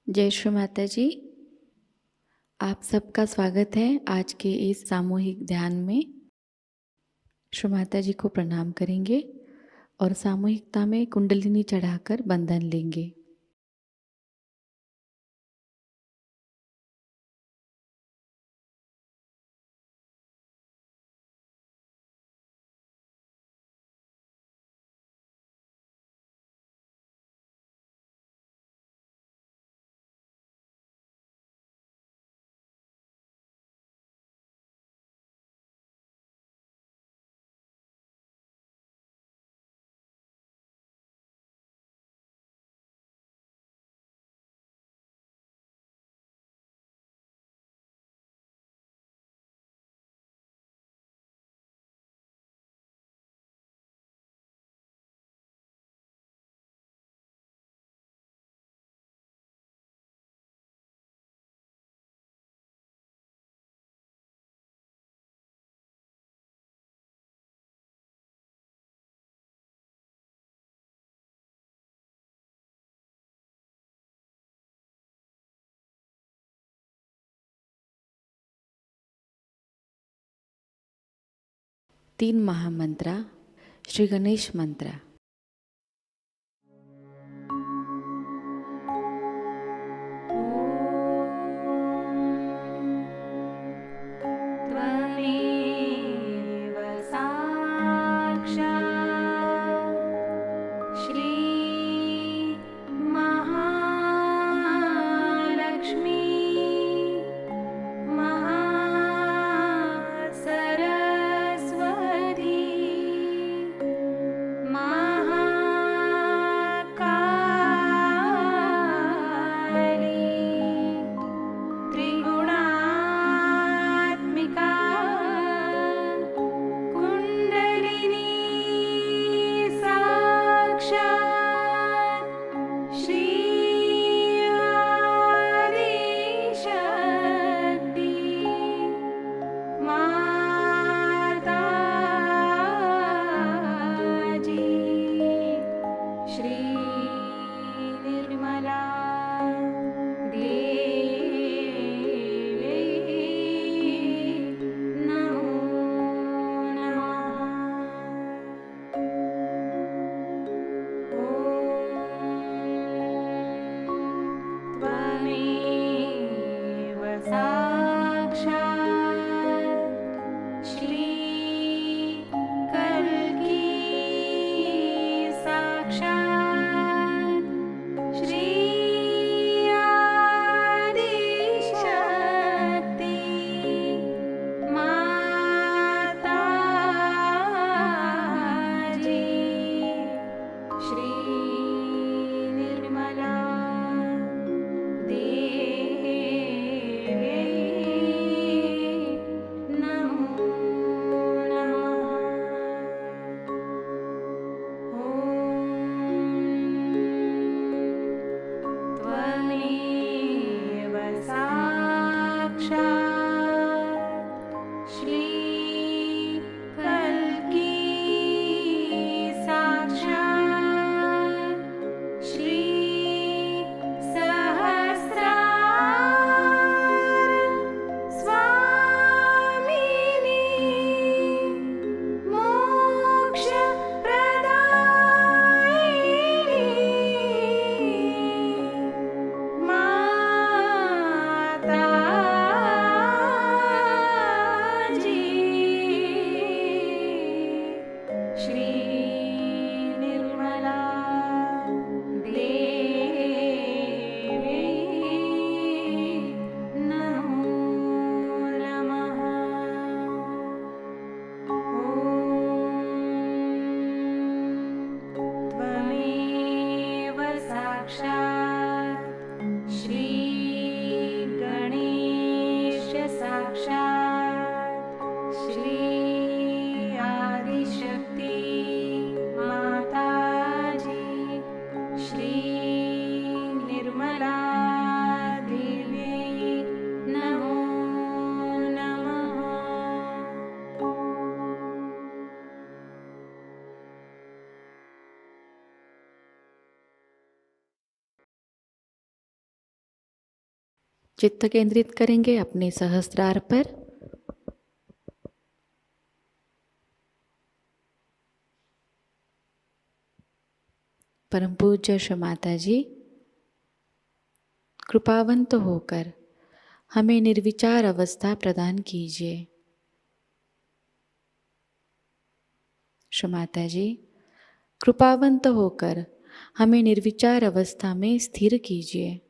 जय श्री माता जी। आप सबका स्वागत है आज के इस सामूहिक ध्यान में। श्री माता जी को प्रणाम करेंगे और सामूहिकता में कुंडलिनी चढ़ाकर बंधन लेंगे। तीन महामंत्रा श्री गणेश मंत्र। त्वमेव साक्षात् श्री महालक्ष्मी महासरस्वती मा चित्त केंद्रित करेंगे अपने सहस्त्रार पर। परम पूज्य श्री माताजी कृपावंत होकर हमें निर्विचार अवस्था प्रदान कीजिए। श्री माताजी कृपावंत होकर हमें निर्विचार अवस्था में स्थिर कीजिए।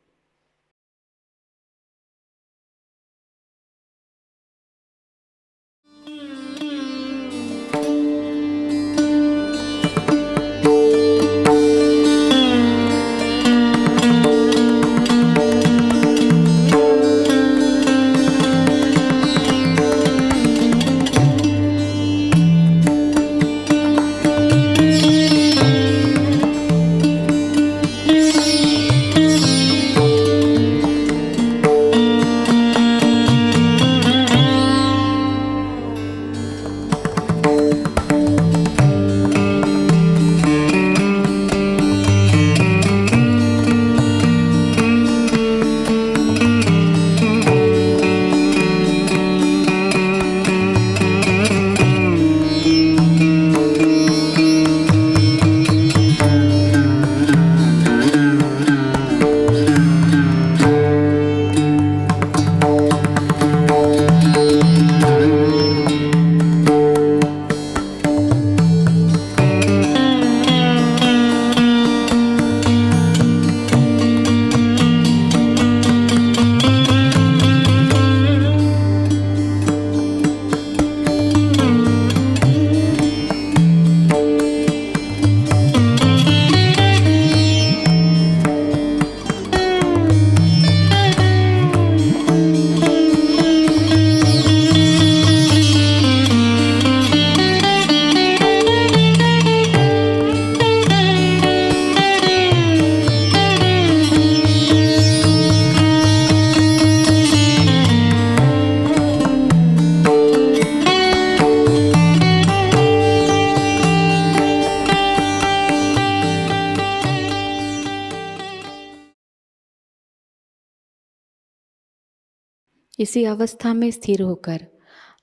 इसी अवस्था में स्थिर होकर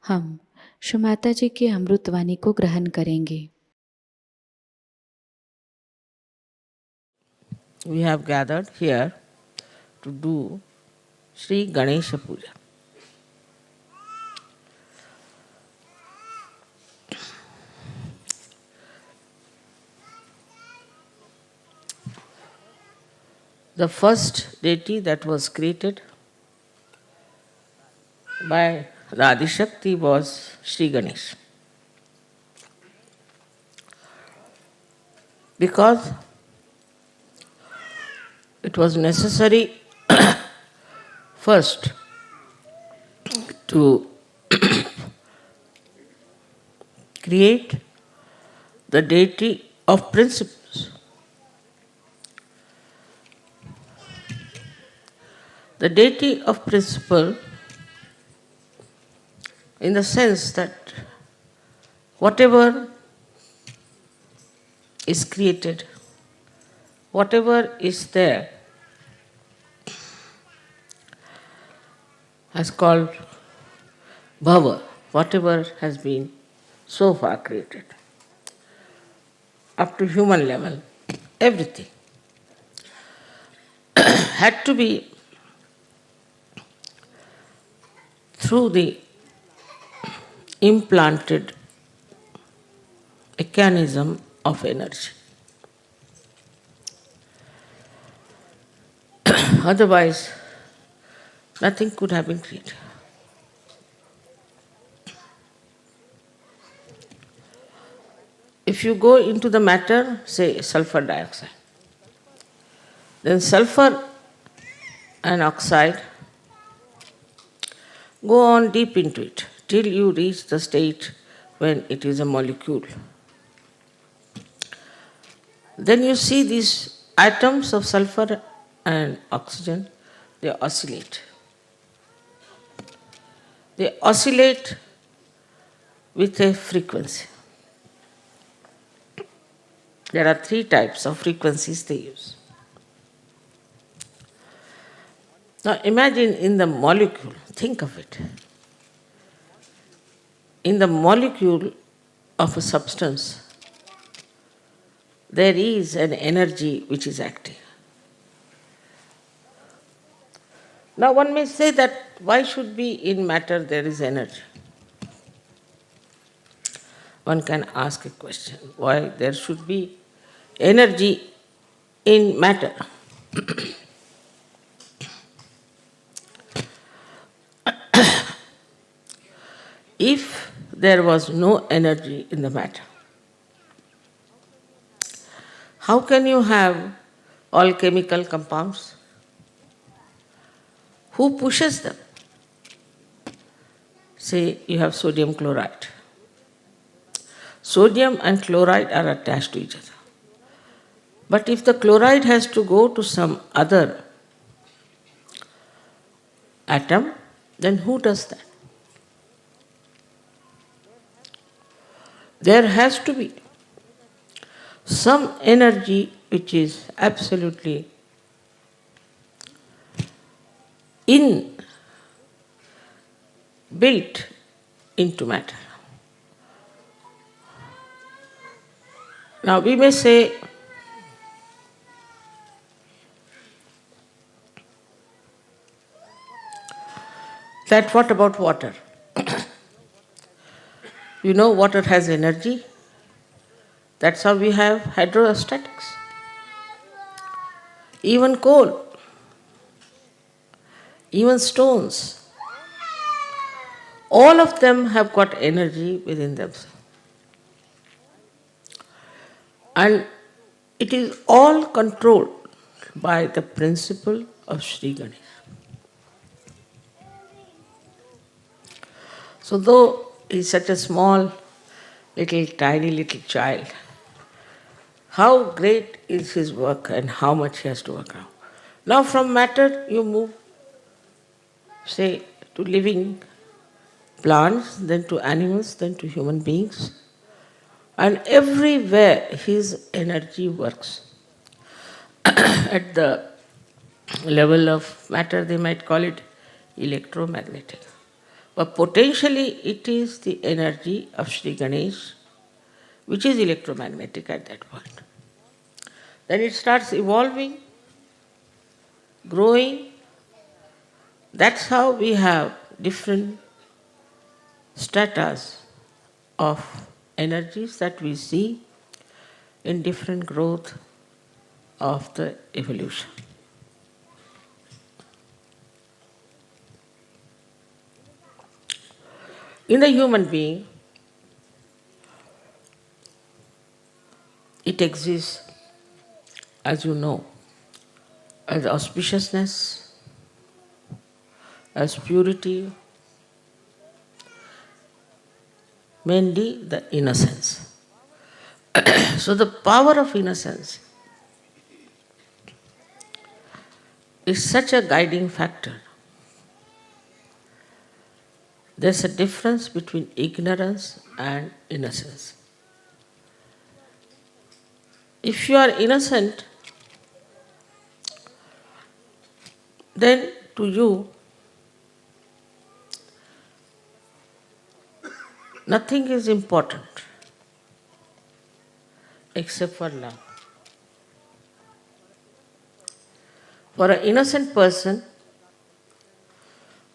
हम श्री माताजी की अमृतवाणी को ग्रहण करेंगे। We have gathered here to do Shri Ganesha Puja. The first deity that was created by the Adishakti was Shri Ganesh. Because it was necessary first to create the deity of principles. The deity of principle in the sense that whatever is created, whatever is there, as called bhava, whatever has been so far created, up to human level, everything had to be through the implanted mechanism of energy. Otherwise, nothing could have been created. If you go into the matter, say sulfur dioxide, then sulfur and oxide go on deep into it till you reach the state when it is a molecule. Then you see these atoms of sulfur and oxygen, they oscillate. They oscillate with a frequency. There are 3 types of frequencies they use. Now imagine in the molecule, think of it. In the molecule of a substance, there is an energy which is active. Now one may say that why should be in matter there is energy? One can ask a question, why there should be energy in matter? If there was no energy in the matter, how can you have all chemical compounds? Who pushes them? Say you have sodium chloride. Sodium and chloride are attached to each other. But if the chloride has to go to some other atom, then who does that? There has to be some energy which is absolutely built into matter. Now we may say that what about water? You know water has energy. That's how we have hydrostatics. Even coal, even stones, all of them have got energy within themselves. And it is all controlled by the principle of Shri Ganesha. So though he is such a small, tiny little child, how great is his work and how much he has to work out. Now from matter you move, say, to living plants, then to animals, then to human beings. And everywhere his energy works. At the level of matter they might call it electromagnetic. But potentially it is the energy of Shri Ganesh which is electromagnetic at that point. Then it starts evolving, growing. That's how we have different stratas of energies that we see in different growth of the evolution. In the human being, it exists, as you know, as auspiciousness, as purity, mainly the innocence. So the power of innocence is such a guiding factor. There's a difference between ignorance and innocence. If you are innocent, then to you, nothing is important except for love. For an innocent person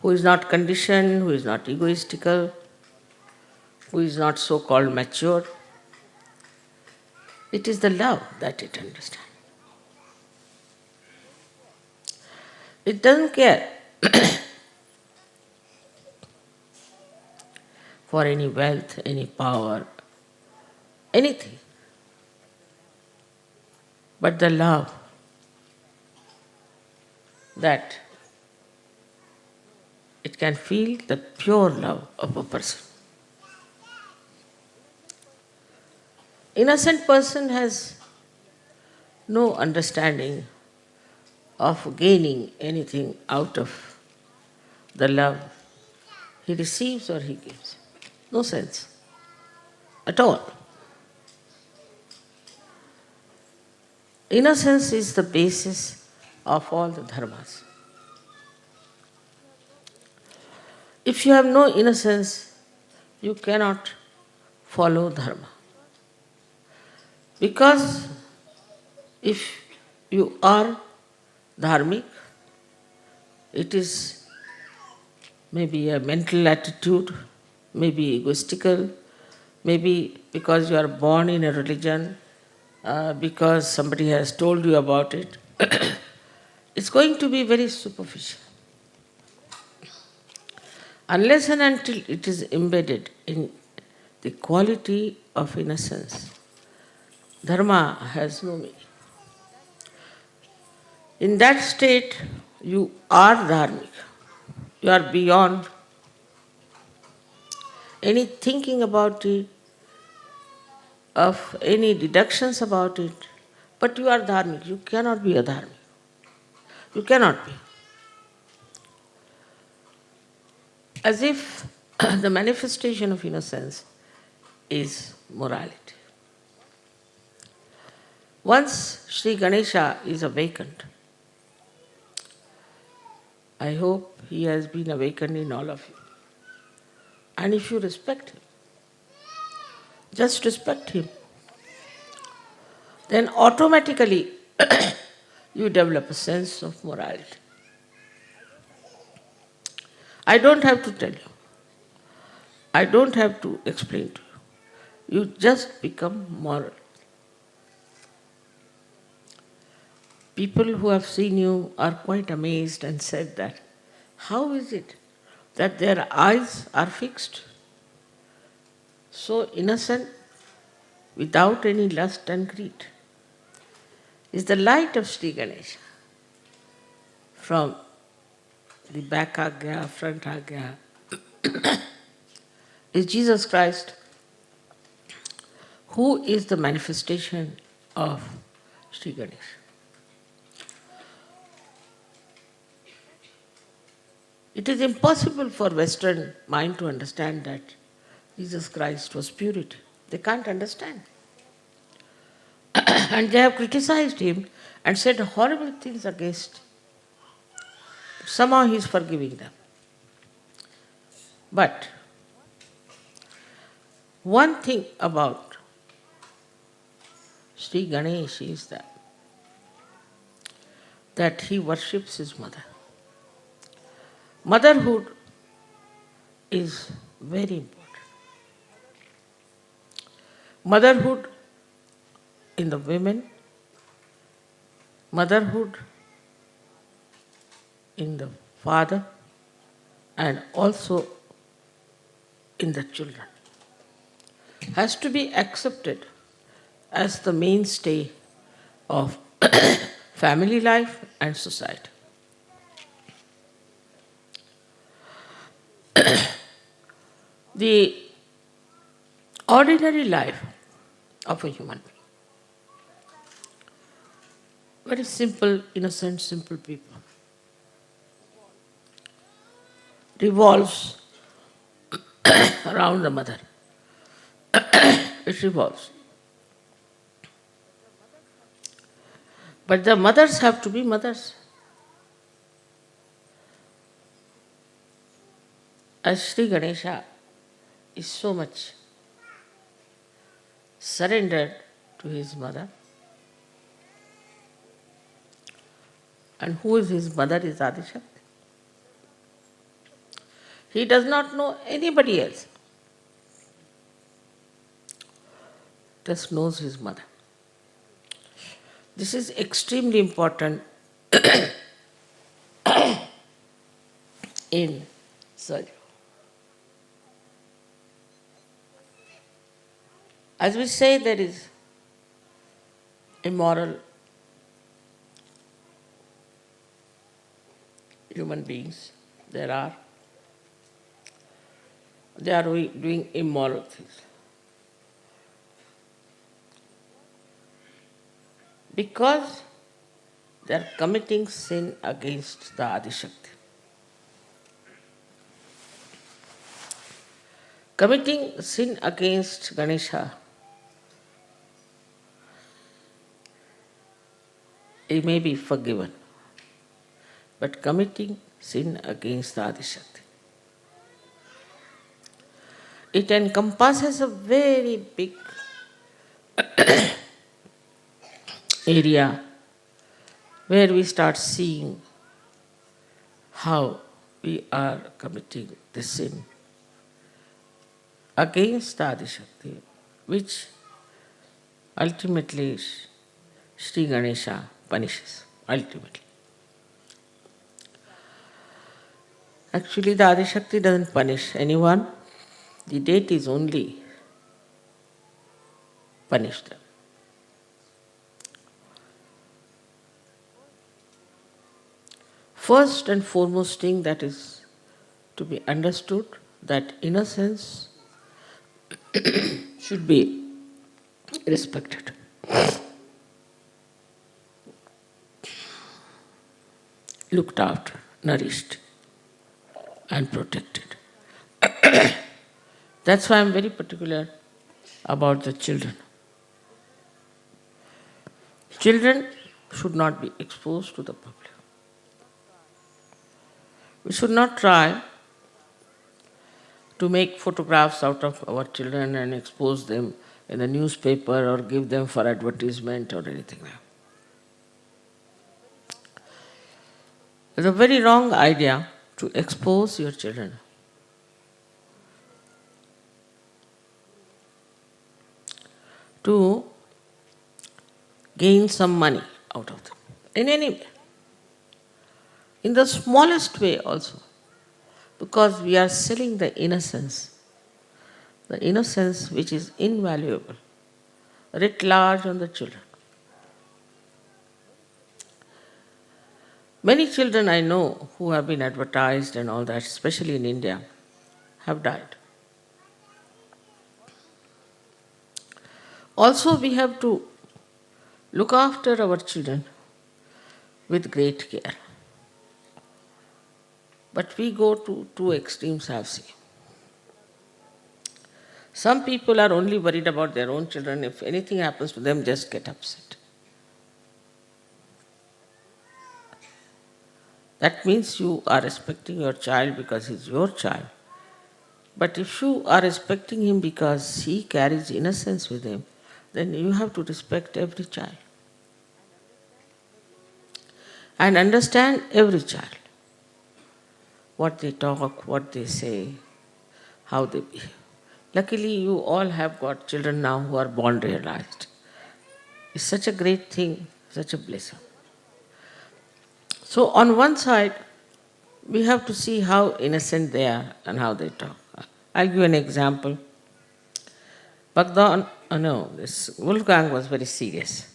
who is not conditioned, who is not egoistical, who is not so-called mature, it is the love that it understands. It doesn't care for any wealth, any power, anything. But the love that it can feel, the pure love of a person. Innocent person has no understanding of gaining anything out of the love he receives or he gives. No sense at all. Innocence is the basis of all the dharmas. If you have no innocence, you cannot follow dharma. Because if you are dharmic, it is maybe a mental attitude, maybe egoistical, maybe because you are born in a religion, because somebody has told you about it. It's going to be very superficial. Unless and until it is embedded in the quality of innocence, dharma has no meaning. In that state, you are dharmic. You are beyond any thinking about it, of any deductions about it, but you are dharmic. You cannot be a dharmic. You cannot be. As if the manifestation of innocence is morality. Once Shri Ganesha is awakened, I hope he has been awakened in all of you. And if you respect him, just respect him, then automatically you develop a sense of morality. I don't have to tell you. I don't have to explain to you. You just become moral. People who have seen you are quite amazed and said that, how is it that their eyes are fixed, so innocent, without any lust and greed? Is the light of Sri Ganesha from the back agya, front agya, is Jesus Christ, who is the manifestation of Sri Ganesha. It is impossible for Western mind to understand that Jesus Christ was purity. They can't understand. And they have criticized him and said horrible things against him. Somehow he is forgiving them. But one thing about Sri Ganesh is that he worships his mother. Motherhood is very important. Motherhood in the women, motherhood in the father, and also in the children, has to be accepted as the mainstay of family life and society. The ordinary life of a human being, very simple, innocent, simple people, revolves around the mother. It revolves. But the mothers have to be mothers. As Sri Ganesha is so much surrendered to his mother, and who is his mother is Adishakti. He does not know anybody else, just knows his mother. This is extremely important in surgery. As we say, there is immoral human beings. They are doing immoral things. Because they are committing sin against the Adishakti. Committing sin against Ganesha, it may be forgiven. But committing sin against the Adishakti, it encompasses a very big area where we start seeing how we are committing the sin against the Adishakti, which ultimately Shri Ganesha punishes. Ultimately. Actually, the Adishakti doesn't punish anyone. The deities only punish them. First and foremost thing that is to be understood, that innocence should be respected. Looked after, nourished, and protected. That's why I'm very particular about the children. Children should not be exposed to the public. We should not try to make photographs out of our children and expose them in the newspaper or give them for advertisement or anything like that. It's a very wrong idea to expose your children. To gain some money out of them. In any way. In the smallest way also. Because we are selling the innocence. The innocence which is invaluable. Writ large on the children. Many children I know who have been advertised and all that, especially in India, have died. Also, we have to look after our children with great care. But we go to two extremes, I have seen. Some people are only worried about their own children. If anything happens to them, just get upset. That means you are respecting your child because he's your child. But if you are respecting him because he carries innocence with him, then you have to respect every child. And understand every child. What they talk, what they say, how they behave. Luckily, you all have got children now who are born realized. It's such a great thing, such a blessing. So on one side, we have to see how innocent they are and how they talk. I'll give you an example. This Wolfgang was very serious.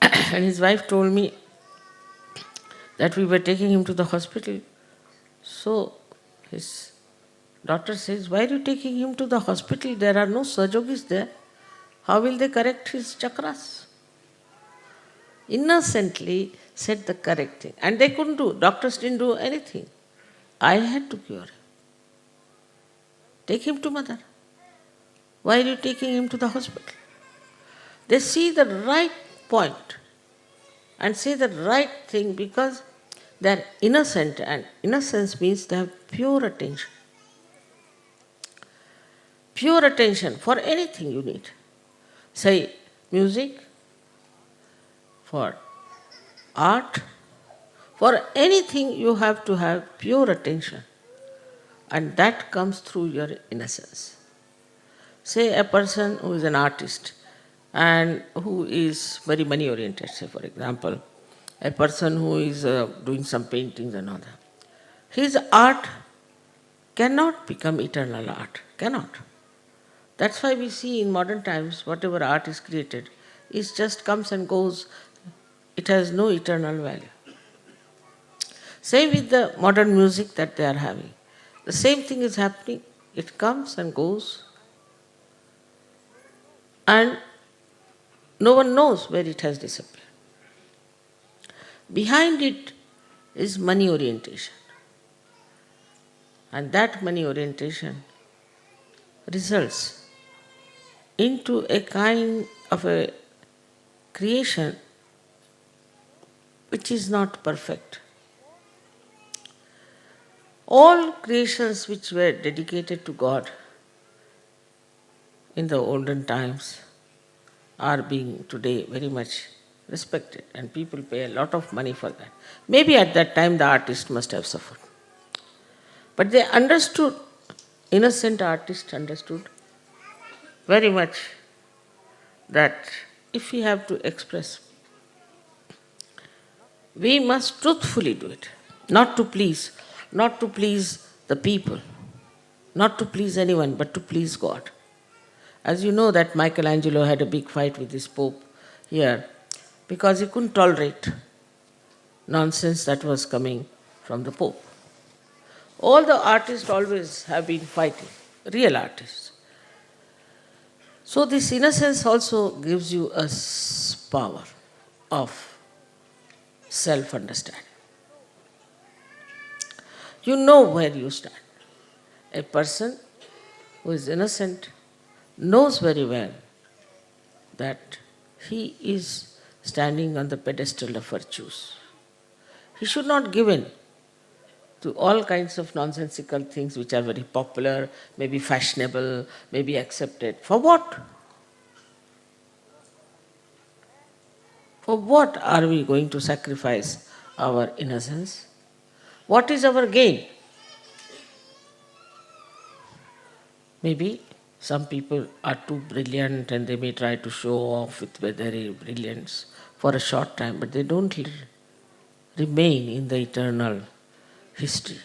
And his wife told me that we were taking him to the hospital. So his daughter says, "Why are you taking him to the hospital? There are no Sahajogis there. How will they correct his chakras?" Innocently said the correct thing. And they couldn't do. Doctors didn't do anything. I had to cure him. Take him to mother. Why are you taking him to the hospital? They see the right point and say the right thing because they're innocent, and innocence means they have pure attention. Pure attention for anything you need. Say music, for art, for anything you have to have pure attention. And that comes through your innocence. Say a person who is an artist and who is very money oriented, say for example, a person who is doing some paintings and all that. His art cannot become eternal art, cannot. That's why we see in modern times whatever art is created, it just comes and goes. It has no eternal value. Same with the modern music that they are having. The same thing is happening. It comes and goes. And no one knows where it has disappeared. Behind it is money orientation. And that money orientation results into a kind of a creation which is not perfect. All creations which were dedicated to God in the olden times are being today very much respected, and people pay a lot of money for that. Maybe at that time the artist must have suffered. But they understood, innocent artists understood very much that if we have to express, we must truthfully do it, not to please the people, not to please anyone, but to please God. As you know that Michelangelo had a big fight with his Pope here because he couldn't tolerate nonsense that was coming from the Pope. All the artists always have been fighting, real artists. So this innocence also gives you a power of self-understanding. You know where you stand. A person who is innocent knows very well that he is standing on the pedestal of virtues. He should not give in to all kinds of nonsensical things which are very popular, maybe fashionable, maybe accepted. For what? For what are we going to sacrifice our innocence? What is our gain? Maybe some people are too brilliant and they may try to show off with their brilliance for a short time, but they don't remain in the eternal history.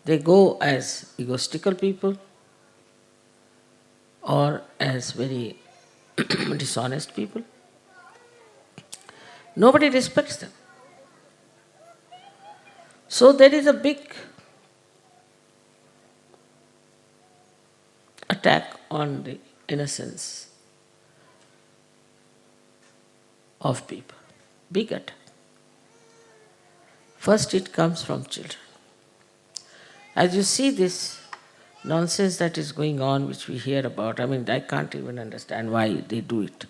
They go as egotistical people or as very dishonest people. Nobody respects them. So there is a big attack on the innocence of people. Big attack. First it comes from children. As you see this nonsense that is going on, which we hear about, I can't even understand why they do it.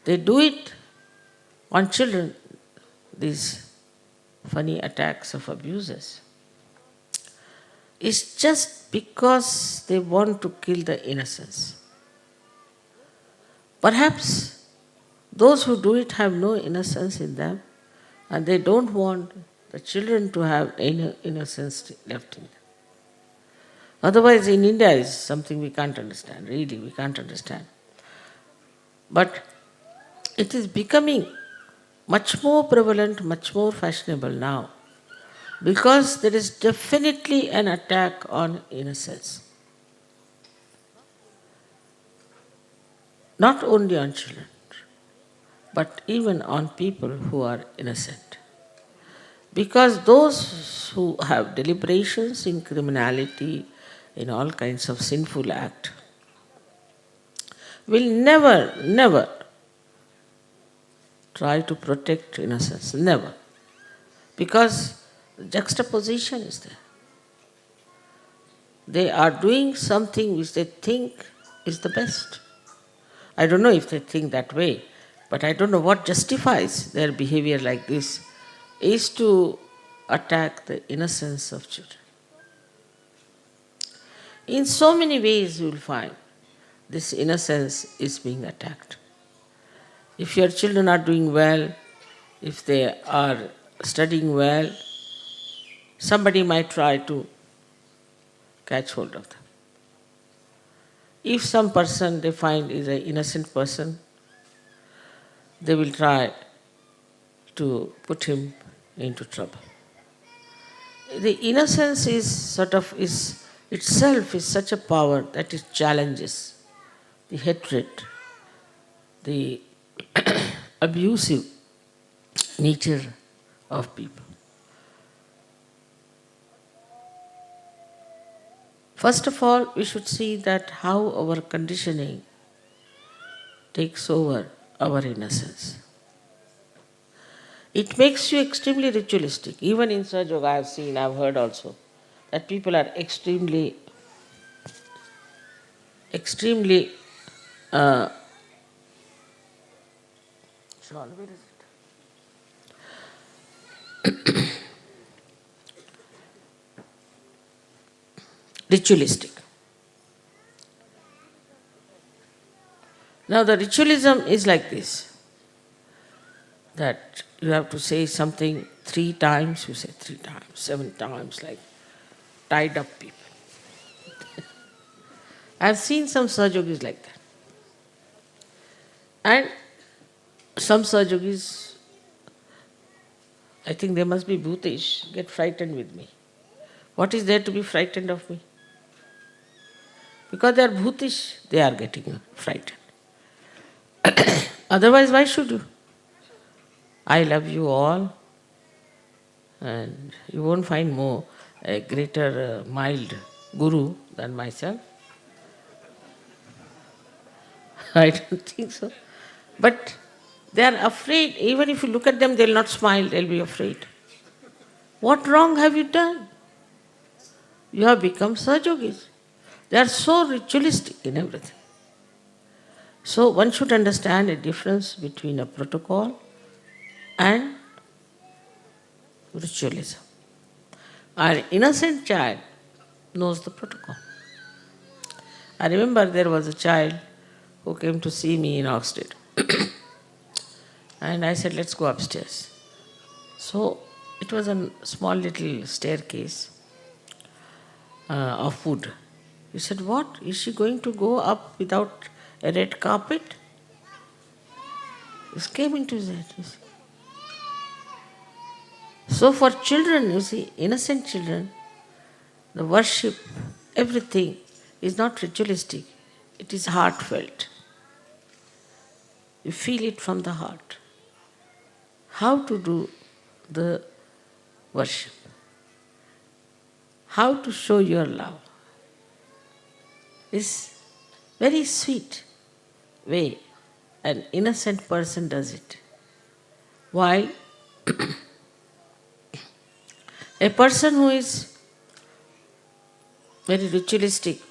They do it on children, these funny attacks of abusers. It's just because they want to kill the innocence. Perhaps those who do it have no innocence in them, and they don't want the children to have any innocence left in them. Otherwise, in India is something we can't understand, really, we can't understand. But it is becoming much more prevalent, much more fashionable now, because there is definitely an attack on innocence. Not only on children, but even on people who are innocent. Because those who have deliberations in criminality, in all kinds of sinful act, will never try to protect innocence, never. Because juxtaposition is there. They are doing something which they think is the best. I don't know if they think that way, but I don't know what justifies their behavior like this, is to attack the innocence of children. In so many ways you will find this innocence is being attacked. If your children are doing well, if they are studying well, somebody might try to catch hold of them. If some person they find is an innocent person, they will try to put him into trouble. The innocence is itself is such a power that it challenges the hatred, the abusive nature of people. First of all, we should see that how our conditioning takes over our innocence. It makes you extremely ritualistic. Even in Sahajayoga I have seen, I have heard also, that people are extremely Sean, where is it? Ritualistic. Now the ritualism is like this, that you have to say something 3 times, you say 3 times, 7 times, like tied up people. I've seen some Sahajogis like that. And some Sahajogis, I think they must be bhutish, get frightened with me. What is there to be frightened of me? Because they are bhutish, they are getting frightened. Otherwise, why should you? I love you all, and you won't find a greater, mild guru than myself. I don't think so. But they are afraid. Even if you look at them, they'll not smile, they'll be afraid. What wrong have you done? You have become Sahajogis. They are so ritualistic in everything. So one should understand a difference between a protocol and ritualism. Our innocent child knows the protocol. I remember there was a child who came to see me in Oxted. And I said, let's go upstairs. So it was a small little staircase of wood. He said, what? Is she going to go up without a red carpet? This came into his head. You see. So for children, you see, innocent children, the worship, everything is not ritualistic. It is heartfelt. You feel it from the heart. How to do the worship. How to show your love is very sweet way an innocent person does it. While a person who is very ritualistic,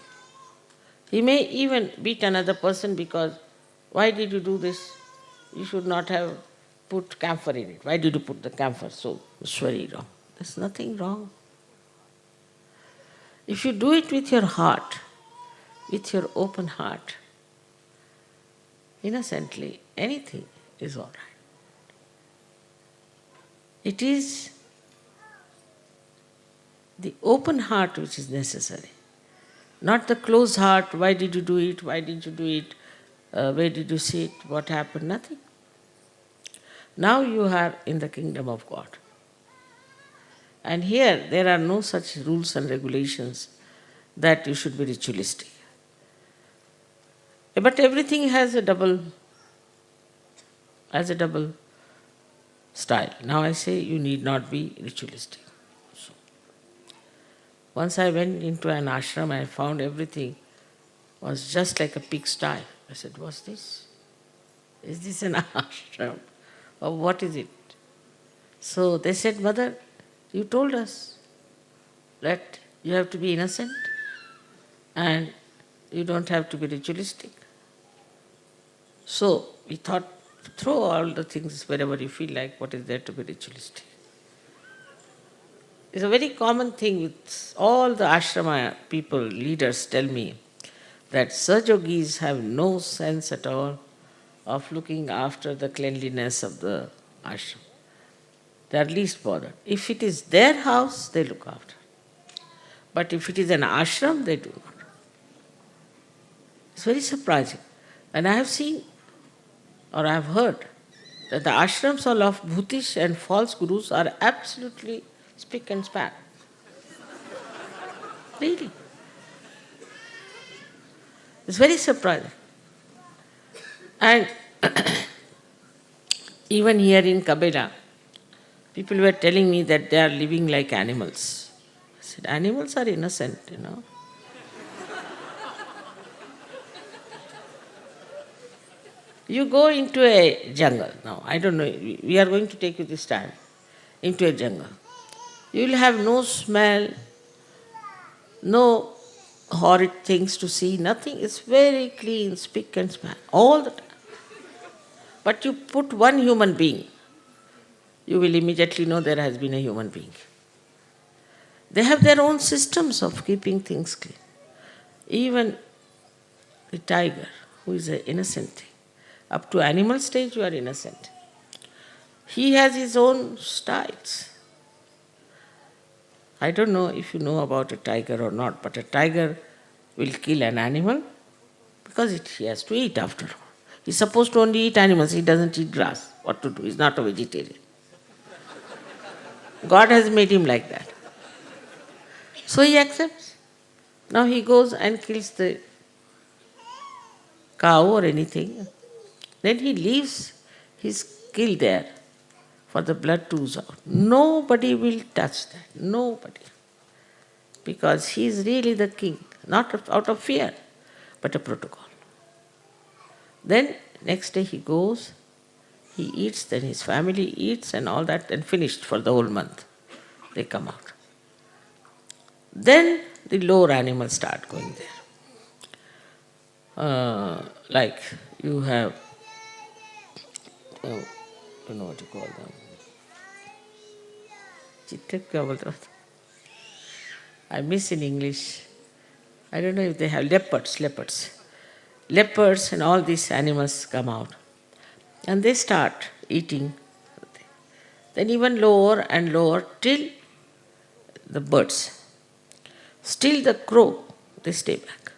he may even beat another person because, why did you do this? You should not have put camphor in it. Why did you put the camphor? So it's very wrong. There's nothing wrong. If you do it with your heart, with your open heart, innocently, anything is all right. It is the open heart which is necessary, not the closed heart. Why did you do it? Why did you do it? Where did you sit? What happened? Nothing. Now you are in the kingdom of God. And here there are no such rules and regulations that you should be ritualistic. But everything has a double style. Now I say you need not be ritualistic. So, once I went into an ashram, I found everything was just like a pigsty. I said, what's this? Is this an ashram? Or what is it? So they said, Mother, you told us that you have to be innocent and you don't have to be ritualistic. So we thought, throw all the things wherever you feel like, what is there to be ritualistic? It's a very common thing with all the ashrama people, leaders tell me that Sahajogis have no sense at all of looking after the cleanliness of the ashram. They are least bothered. If it is their house, they look after. But if it is an ashram, they do not. It's very surprising. And I have seen, or I have heard, that the ashrams of bhutish and false gurus are absolutely spick and span. Really. It's very surprising. And even here in Cabella, people were telling me that they are living like animals. I said, animals are innocent, you know. You go into a jungle now, I don't know, we are going to take you this time into a jungle. You will have no smell, no horrid things to see, nothing. It's very clean, spick and span, all the time. But you put one human being, you will immediately know there has been a human being. They have their own systems of keeping things clean. Even the tiger, who is an innocent thing. Up to animal stage, you are innocent. He has his own styles. I don't know if you know about a tiger or not, but a tiger will kill an animal because he has to eat after all. He's supposed to only eat animals, he doesn't eat grass. What to do? He's not a vegetarian. God has made him like that. So he accepts. Now he goes and kills the cow or anything. Then he leaves his kill there for the blood to ooze out. Nobody will touch that. Nobody. Because he is really the king, not out of fear, but a protocol. Then next day he goes, he eats, then his family eats and all that, and finished for the whole month. They come out. Then the lower animals start going there. Like you have, I don't know what you call them. Chitte kya bolte ho? I miss in English. I don't know if they have leopards. Leopards and all these animals come out. And they start eating. Then even lower and lower till the birds. Still the crow, they stay back.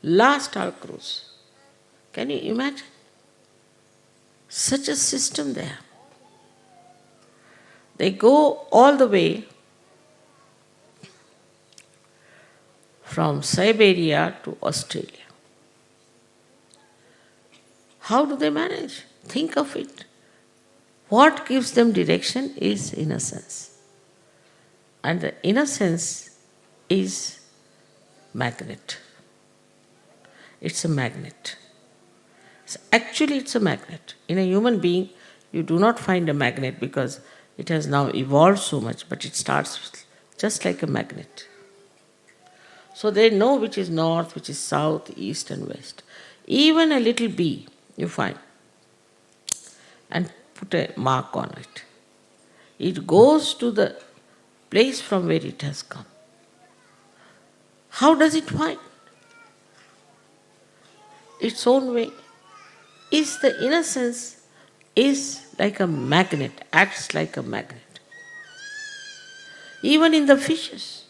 Last are crows. Can you imagine? Such a system there. They go all the way from Siberia to Australia. How do they manage? Think of it. What gives them direction is innocence. And the innocence is magnet. It's a magnet. So actually it's a magnet. In a human being, you do not find a magnet because it has now evolved so much, but it starts just like a magnet. So they know which is north, which is south, east and west. Even a little bee you find and put a mark on it. It goes to the place from where it has come. How does it find? Its own way. Is the innocence is like a magnet, acts like a magnet. Even in the fishes.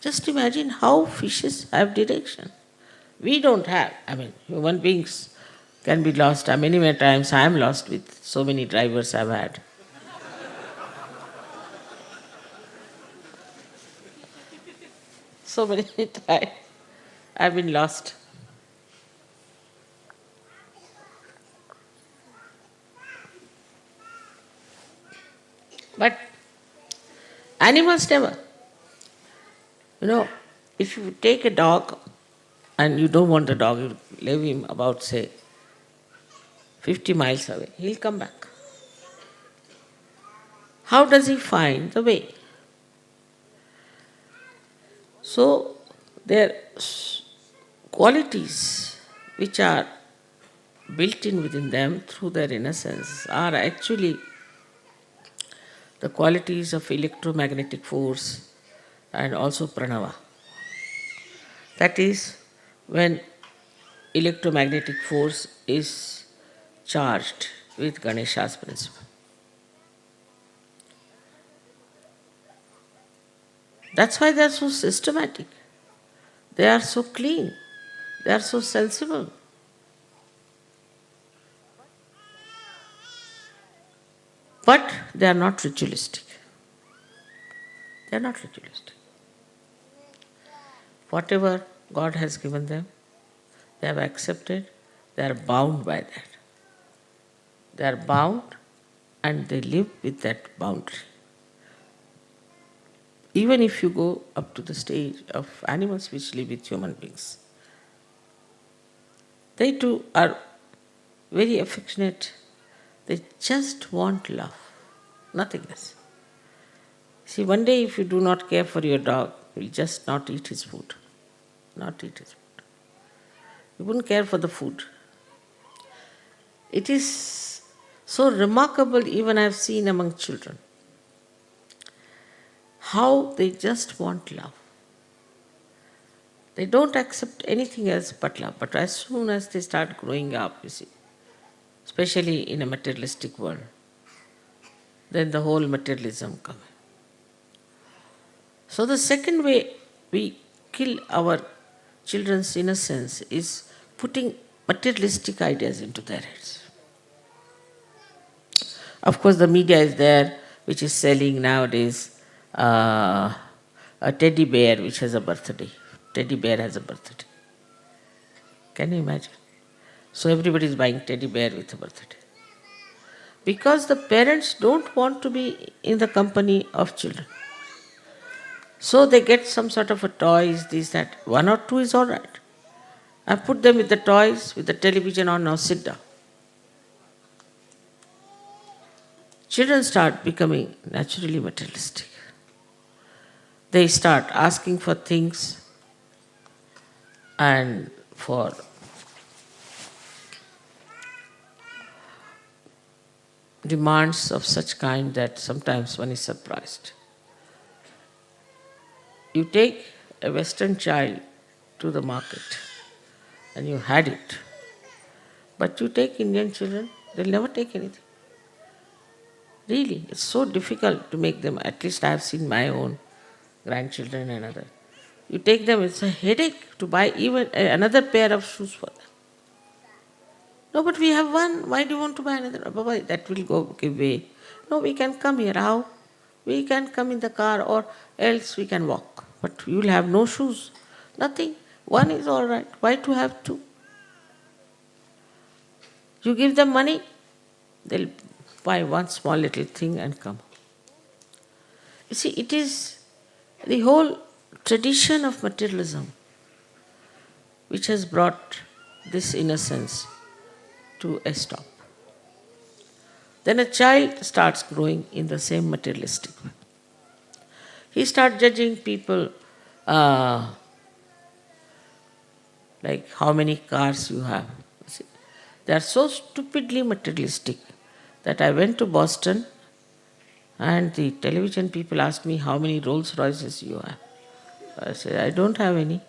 Just imagine how fishes have direction. We don't have. Human beings can be lost. Many times I am lost with so many drivers I've had. So many times I've been lost. But animals never. If you take a dog and you don't want the dog, you leave him about, say, 50 miles away, he'll come back. How does he find the way? So, their qualities which are built in within them through their innocence are actually the qualities of electromagnetic force and also pranava. That is, when electromagnetic force is charged with Ganesha's principle. That's why they are so systematic. They are so clean. They are so sensible. But they are not ritualistic. They are not ritualistic. Whatever God has given them, they have accepted, they are bound by that. They are bound and they live with that boundary. Even if you go up to the stage of animals which live with human beings, they too are very affectionate. They just want love, nothing else. See, one day if you do not care for your dog, he will just not eat his food. Not eat his food. You wouldn't care for the food. It is so remarkable, even I have seen among children, how they just want love. They don't accept anything else but love. But as soon as they start growing up, you see, especially in a materialistic world, then the whole materialism comes. So the second way we kill our children's innocence is putting materialistic ideas into their heads. Of course, the media is there, which is selling nowadays a teddy bear which has a birthday. Teddy bear has a birthday. Can you imagine? So everybody is buying teddy bear with a birthday. Because the parents don't want to be in the company of children. So they get some sort of a toys, this, that. One or two is all right. I put them with the toys, with the television on, now sit down. Children start becoming naturally materialistic. They start asking for things and for demands of such kind that sometimes one is surprised. You take a Western child to the market and you had it, but you take Indian children, they'll never take anything. Really, it's so difficult to make them, at least I have seen my own grandchildren and others. You take them, it's a headache to buy even another pair of shoes for them. No, but we have one, why do you want to buy another? Baba, that will go give way. No, we can come here. How? We can come in the car or else we can walk. But you will have no shoes, nothing. One is all right. Why to have two? You give them money, they'll buy one small little thing and come. You see, it is the whole tradition of materialism which has brought this innocence to a stop. Then a child starts growing in the same materialistic way. He starts judging people like how many cars you have. See, they are so stupidly materialistic that I went to Boston and the television people asked me how many Rolls Royces you have. I said, I don't have any.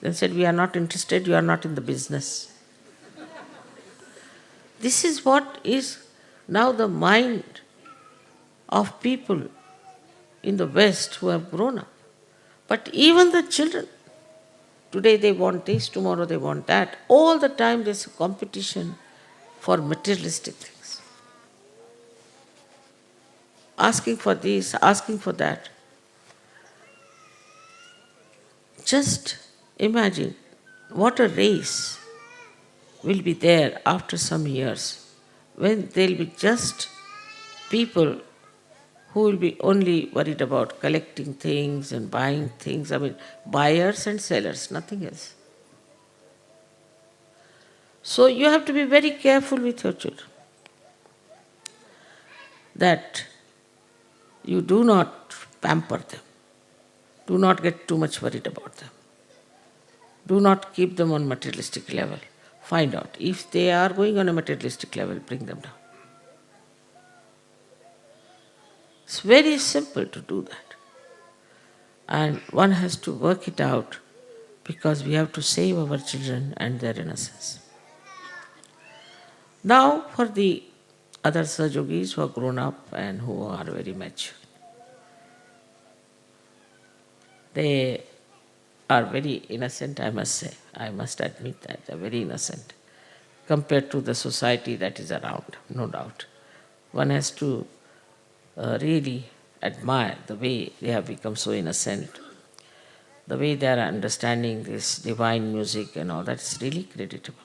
They said, we are not interested, you are not in the business. This is what is now the mind of people in the West who have grown up. But even the children, today they want this, tomorrow they want that. All the time there's a competition for materialistic things. Asking for this, asking for that. Just imagine what a race will be there after some years when there'll be just people who will be only worried about collecting things and buying things. I mean, buyers and sellers, nothing else. So you have to be very careful with your children that you do not pamper them. Do not get too much worried about them. Do not keep them on materialistic level. Find out. If they are going on a materialistic level, bring them down. It's very simple to do that. And one has to work it out because we have to save our children and their innocence. Now for the other Sahajogis who are grown up and who are very mature. They are very innocent, I must say. I must admit that. They are very innocent compared to the society that is around, no doubt. One has to really admire the way they have become so innocent, the way they are understanding this divine music and all that is really creditable.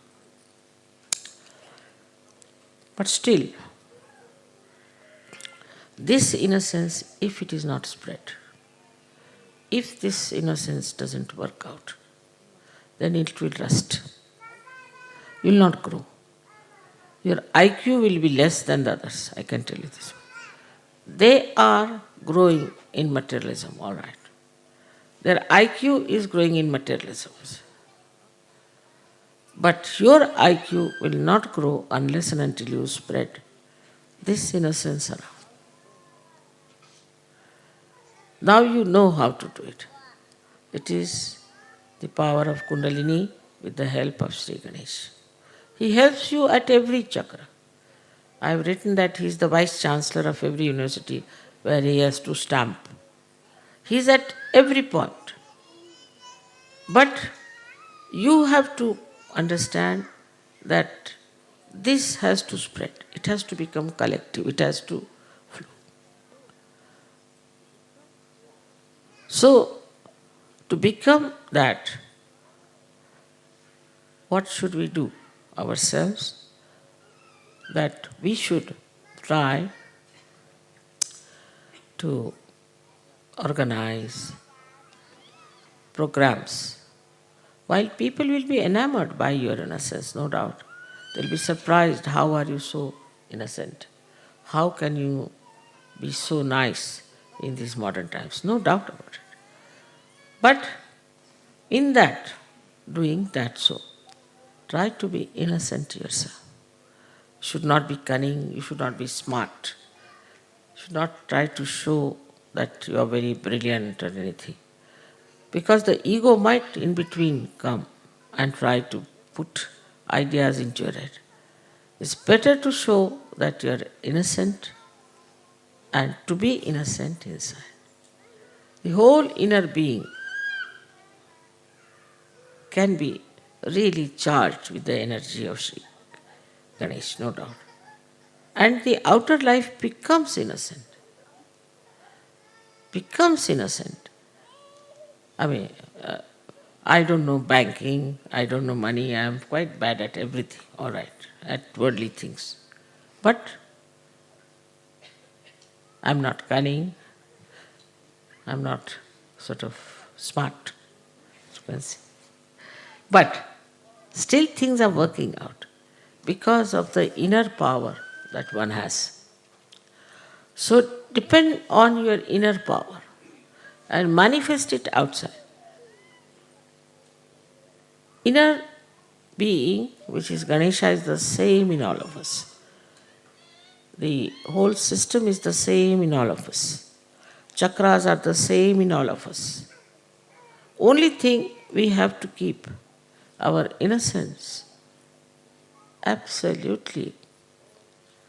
But still, this innocence, if it is not spread, if this innocence doesn't work out, then it will rust. You will not grow. Your IQ will be less than the others, I can tell you this. They are growing in materialism, all right. Their IQ is growing in materialism. But your IQ will not grow unless and until you spread this innocence around. Now you know how to do it. It is the power of Kundalini with the help of Sri Ganesha. He helps you at every chakra. I have written that he is the vice chancellor of every university where he has to stamp. He is at every point. But you have to understand that this has to spread. It has to become collective. It has to flow. So, to become that, what should we do ourselves? That we should try to organize programs. While people will be enamored by your innocence, no doubt, they'll be surprised, how are you so innocent? How can you be so nice in these modern times? No doubt about it. But in that, doing that so, try to be innocent yourself. You should not be cunning, you should not be smart. You should not try to show that you are very brilliant or anything. Because the ego might in between come and try to put ideas into your head. It's better to show that you are innocent and to be innocent inside. The whole inner being can be really charged with the energy of Shri Ganesha, no doubt. And the outer life becomes innocent. Becomes innocent. I don't know banking, I don't know money, I am quite bad at everything, all right, at worldly things. But I'm not cunning, I'm not sort of smart, you can see. But still things are working out because of the inner power that one has. So depend on your inner power and manifest it outside. Inner being, which is Ganesha, is the same in all of us. The whole system is the same in all of us. Chakras are the same in all of us. Only thing we have to keep our innocence absolutely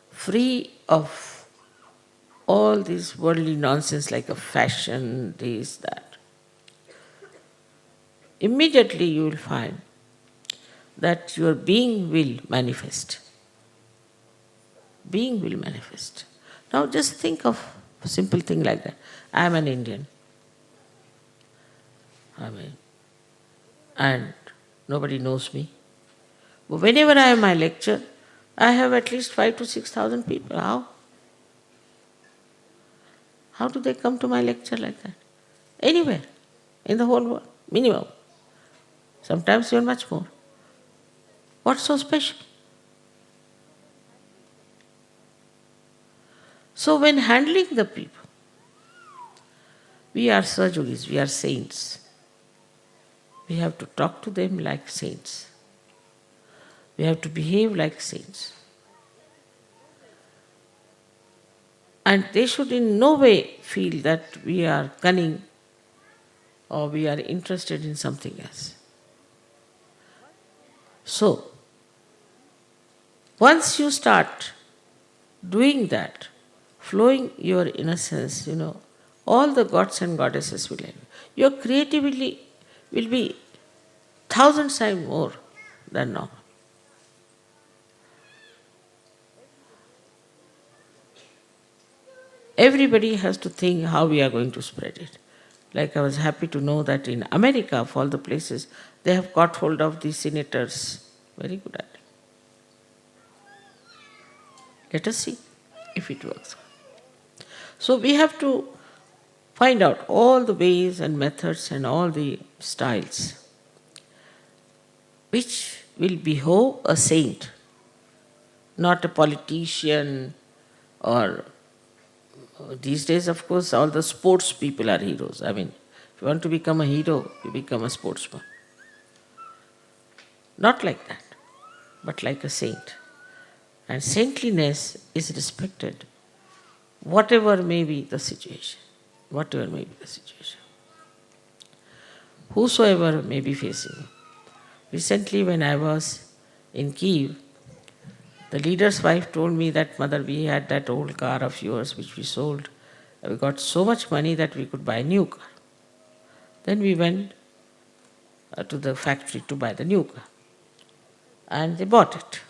free of all this worldly nonsense like a fashion, this, that. Immediately you will find that your being will manifest. Being will manifest. Now just think of a simple thing like that. I am an Indian. And nobody knows me. But whenever I have my lecture, I have at least 5,000 to 6,000 people. How? How do they come to my lecture like that? Anywhere in the whole world, minimum. Sometimes even much more. What's so special? So when handling the people, we are Sahajogis, we are saints. We have to talk to them like saints. We have to behave like saints. And they should in no way feel that we are cunning or we are interested in something else. So, once you start doing that, flowing your innocence, all the gods and goddesses will help you. Your creativity will be 1,000 times more than normal. Everybody has to think how we are going to spread it. Like I was happy to know that in America, of all the places, they have got hold of the senators. Very good at it. Let us see if it works. So we have to find out all the ways and methods and all the styles which will behove a saint, not a politician or these days, of course, all the sports people are heroes. If you want to become a hero, you become a sportsman. Not like that, but like a saint. And saintliness is respected, whatever may be the situation. Whatever may be the situation. whosoever may be facing. Recently, when I was in Kiev, the leader's wife told me that, Mother, we had that old car of yours which we sold. We got so much money that we could buy a new car. Then we went to the factory to buy the new car. And they bought it.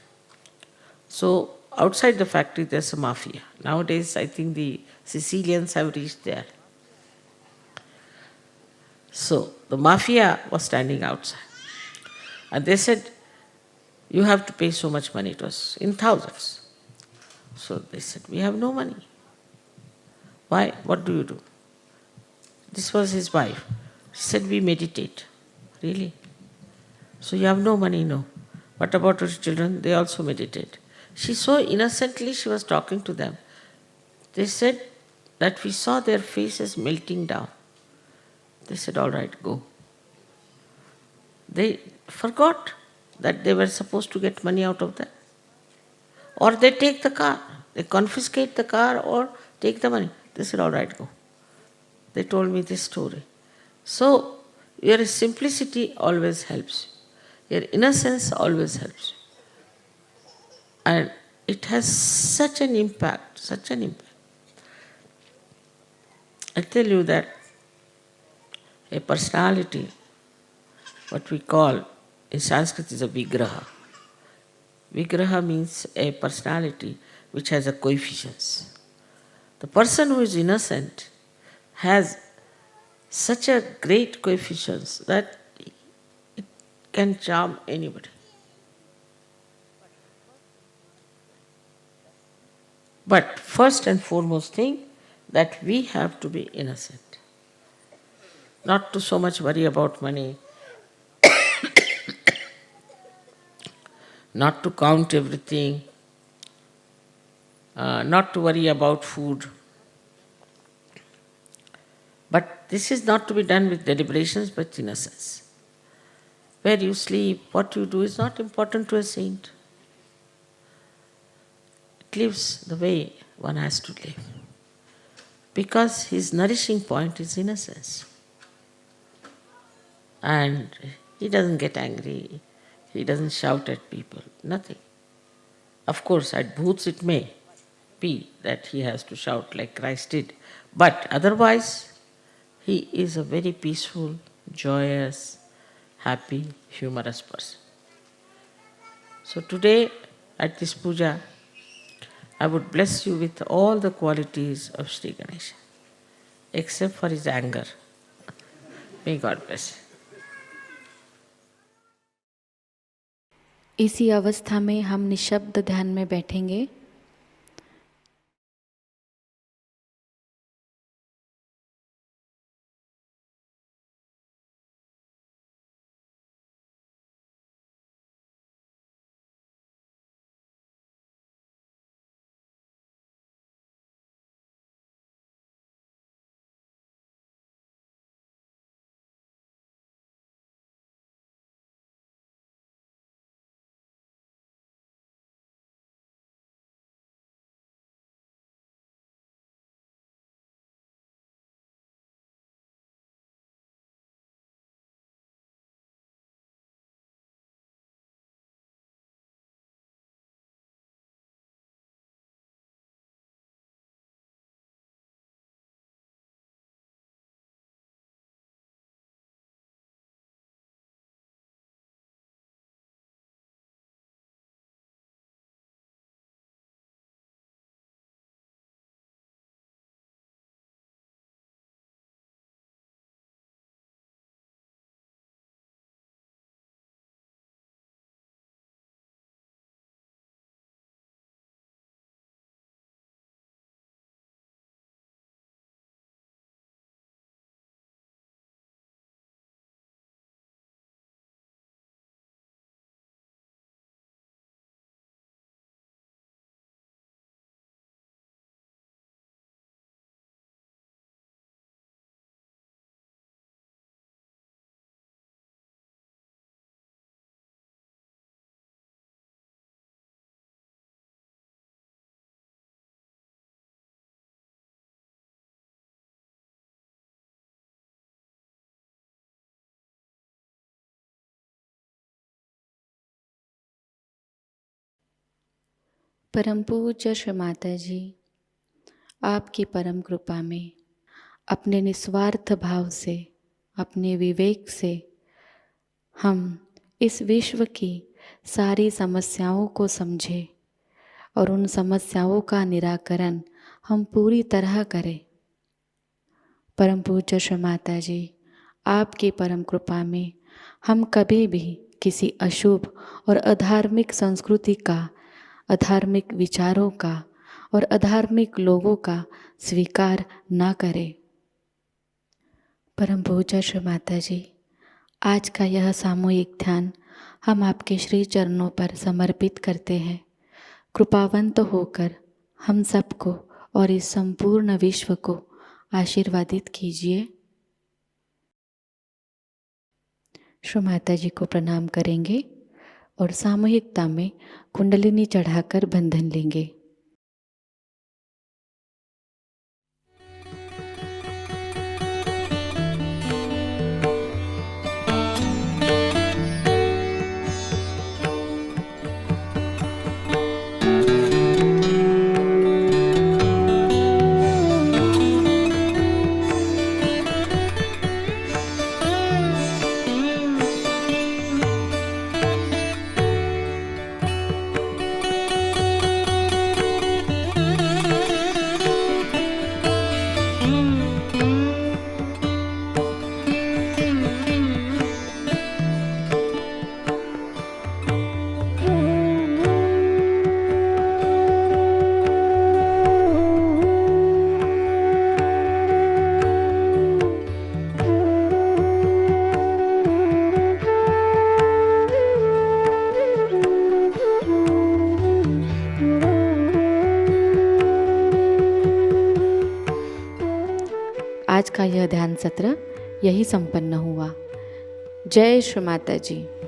So outside the factory there's a mafia. Nowadays I think the Sicilians have reached there. So the mafia was standing outside. And they said, you have to pay so much money to us, in thousands. So they said, we have no money. Why? What do you do? This was his wife. She said, we meditate. Really? So you have no money? No. What about your children? They also meditate. She so innocently she was talking to them. They said that we saw their faces melting down. They said, all right, go. They forgot that they were supposed to get money out of that. Or they take the car. They confiscate the car or take the money. They said, all right, go. They told me this story. So, your simplicity always helps you. Your innocence always helps you. And it has such an impact, such an impact. I tell you that a personality, what we call in Sanskrit is a vigraha. Vigraha means a personality which has a coefficients. The person who is innocent has such a great coefficients that it can charm anybody. But first and foremost thing, that we have to be innocent. Not to so much worry about money, not to count everything, not to worry about food. But this is not to be done with deliberations but innocence. Where you sleep, what you do is not important to a saint. It lives the way one has to live. Because his nourishing point is innocence. And he doesn't get angry, he doesn't shout at people, nothing. Of course, at bhoots it may be that he has to shout like Christ did. But otherwise, he is a very peaceful, joyous, happy, humorous person. So today, at this puja, I would bless you with all the qualities of Sri Ganesha, except for his anger. May God bless you. इसी अवस्था में हम निशब्द ध्यान में बैठेंगे। परम पूज्य श्री माता जी, आपकी परम कृपा में अपने निस्वार्थ भाव से, अपने विवेक से हम इस विश्व की सारी समस्याओं को समझें और उन समस्याओं का निराकरण हम पूरी तरह करें। परम पूज्य श्री माता जी, आपकी परम कृपा में हम कभी भी किसी अशुभ और अधार्मिक संस्कृति का, अधार्मिक विचारों का और अधार्मिक लोगों का स्वीकार ना करें। परम पूज्य श्री माता जी, आज का यह सामूहिक ध्यान हम आपके श्री चरणों पर समर्पित करते हैं। कृपावंत होकर हम सबको और इस संपूर्ण विश्व को आशीर्वादित कीजिए। श्री माता जी को प्रणाम करेंगे और सामूहिकता में कुंडलिनी चढ़ाकर बंधन लेंगे। आज का यह ध्यान सत्र यही संपन्न हुआ। जय श्री माता जी।